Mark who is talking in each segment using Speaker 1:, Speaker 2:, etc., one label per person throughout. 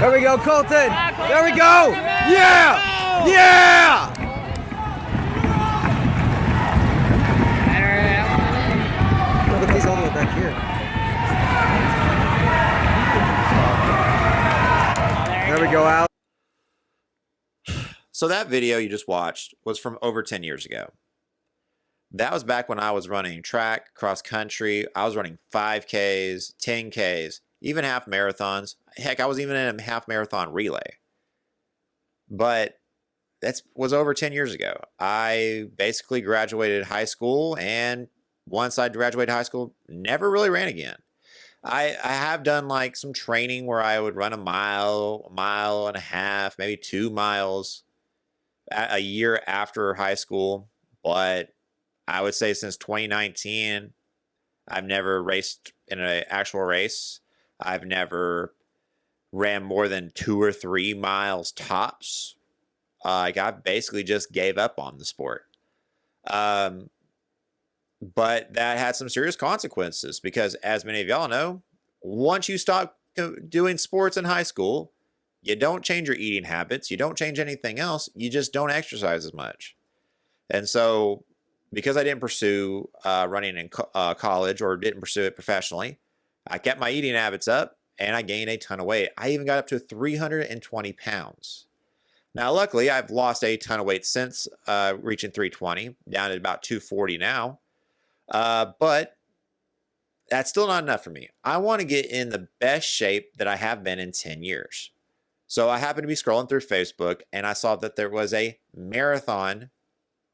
Speaker 1: There we go, Colton. There we go. Yeah. Yeah. Look, he's all the way back here. There we go, Al.
Speaker 2: So that video you just watched was from over 10 years ago. That was back when I was running track, cross country. I was running 5Ks, 10Ks, even half marathons. Heck, I was even in a half marathon relay. But that was over 10 years ago. I basically graduated high school, and once I graduated high school, never really ran again. I have done like some training where I would run a mile and a half, maybe 2 miles a year after high school. But I would say since 2019, I've never raced in an actual race. I've never ran more than 2 or 3 miles tops. I basically just gave up on the sport. But that had some serious consequences because, as many of y'all know, once you stop doing sports in high school, you don't change your eating habits. You don't change anything else. You just don't exercise as much. And so because I didn't pursue running in college or didn't pursue it professionally, I kept my eating habits up and I gained a ton of weight. I even got up to 320 pounds. Now, luckily, I've lost a ton of weight since reaching 320, down to about 240 now. But that's still not enough for me. I want to get in the best shape that I have been in 10 years. So I happened to be scrolling through Facebook and I saw that there was a marathon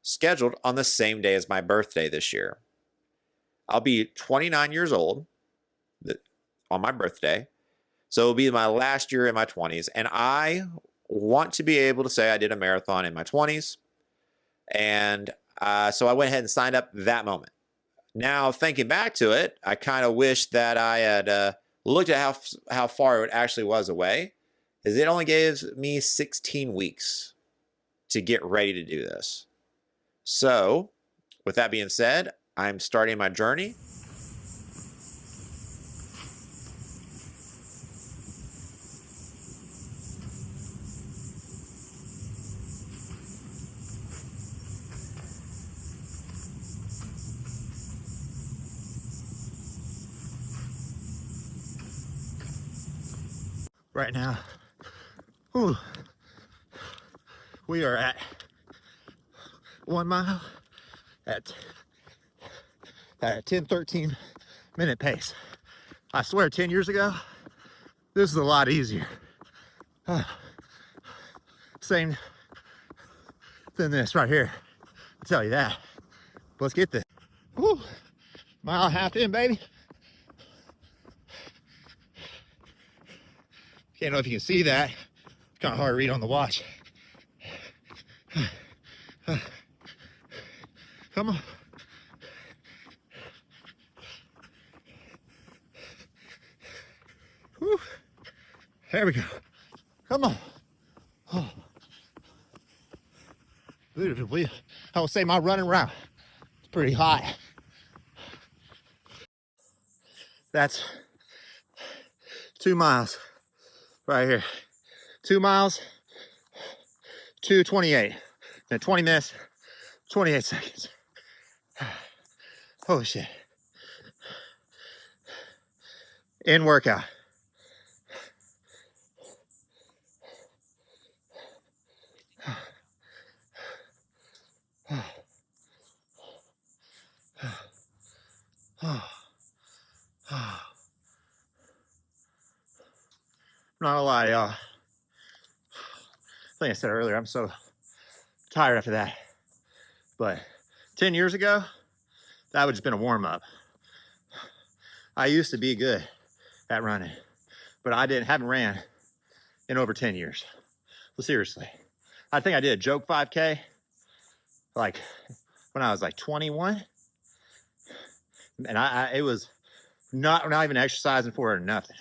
Speaker 2: scheduled on the same day as my birthday this year. I'll be 29 years old on my birthday. So it'll be my last year in my 20s. And I want to be able to say I did a marathon in my 20s. And so I went ahead and signed up that moment. Now, thinking back to it, I kind of wish that I had looked at how far it actually was away, because it only gives me 16 weeks to get ready to do this. So, with that being said, I'm starting my journey.
Speaker 3: Right now, we are at 1 mile at a 10-13 minute pace. I swear 10 years ago, this is a lot easier. Same than this right here, I'll tell you that. Let's get this. Woo. Mile and a half in, baby. Can't know if you can see that. It's kind of hard to read on the watch. Come on. Whew. There we go. Come on. Oh. I would say my running route is pretty high. That's 2 miles right here. 2 miles, 2:28. And 20 minutes, 28 seconds. Holy shit. In workout. I'm not gonna lie, y'all. I think I said earlier, I'm so tired after that. But 10 years ago, that would have just been a warm-up. I used to be good at running, but I haven't ran in over 10 years. Well, seriously. I think I did a joke 5K like when I was like 21. And it was not even exercising for it or nothing.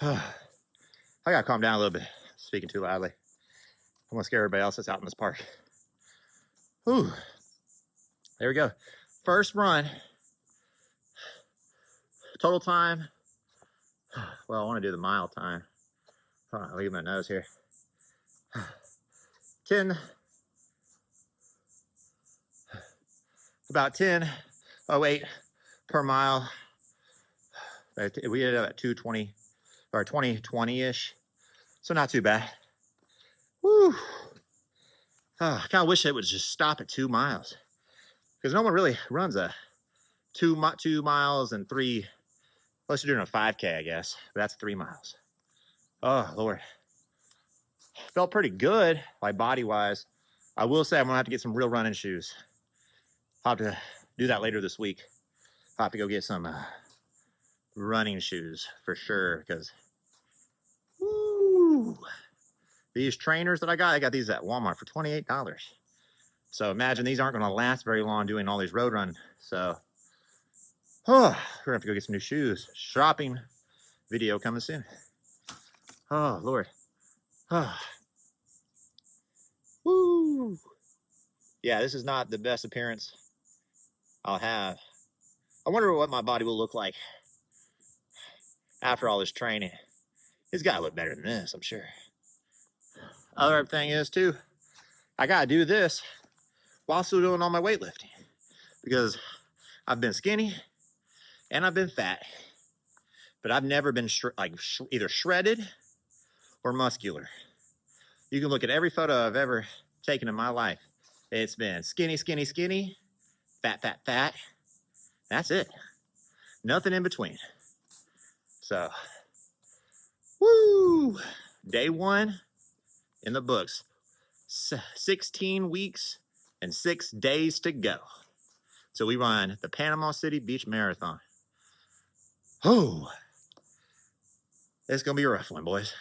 Speaker 3: I gotta calm down a little bit, speaking too loudly. I'm gonna scare everybody else that's out in this park. Whew. There we go. First run. Total time. Well, I want to do the mile time. Hold on, leave my nose here. 10, about 10:08 per mile. We ended up at 2:20 or 20:20-ish. So not too bad. Woo. I kind of wish it would just stop at 2 miles, because no one really runs a 2 miles and 3, unless you're doing a 5K, I guess. But that's 3 miles. Oh, Lord. Felt pretty good, like body-wise. I will say I'm going to have to get some real running shoes. I'll have to do that later this week. I'll have to go get some running shoes for sure, because woo, these trainers that I got these at Walmart for $28. So imagine these aren't going to last very long doing all these road runs. So we're going to have to go get some new shoes. Shopping video coming soon. Oh, Lord. Woo. Yeah, this is not the best appearance I'll have. I wonder what my body will look like after all this training. It's got to look better than this, I'm sure. Other thing is, too, I got to do this while still doing all my weightlifting, because I've been skinny and I've been fat, but I've never been either shredded or muscular. You can look at every photo I've ever taken in my life. It's been skinny, skinny, skinny, fat, fat, fat. That's it. Nothing in between. So, woo! Day 1 in the books. 16 weeks and 6 days to go. So we run the Panama City Beach Marathon. Oh, it's going to be a rough one, boys.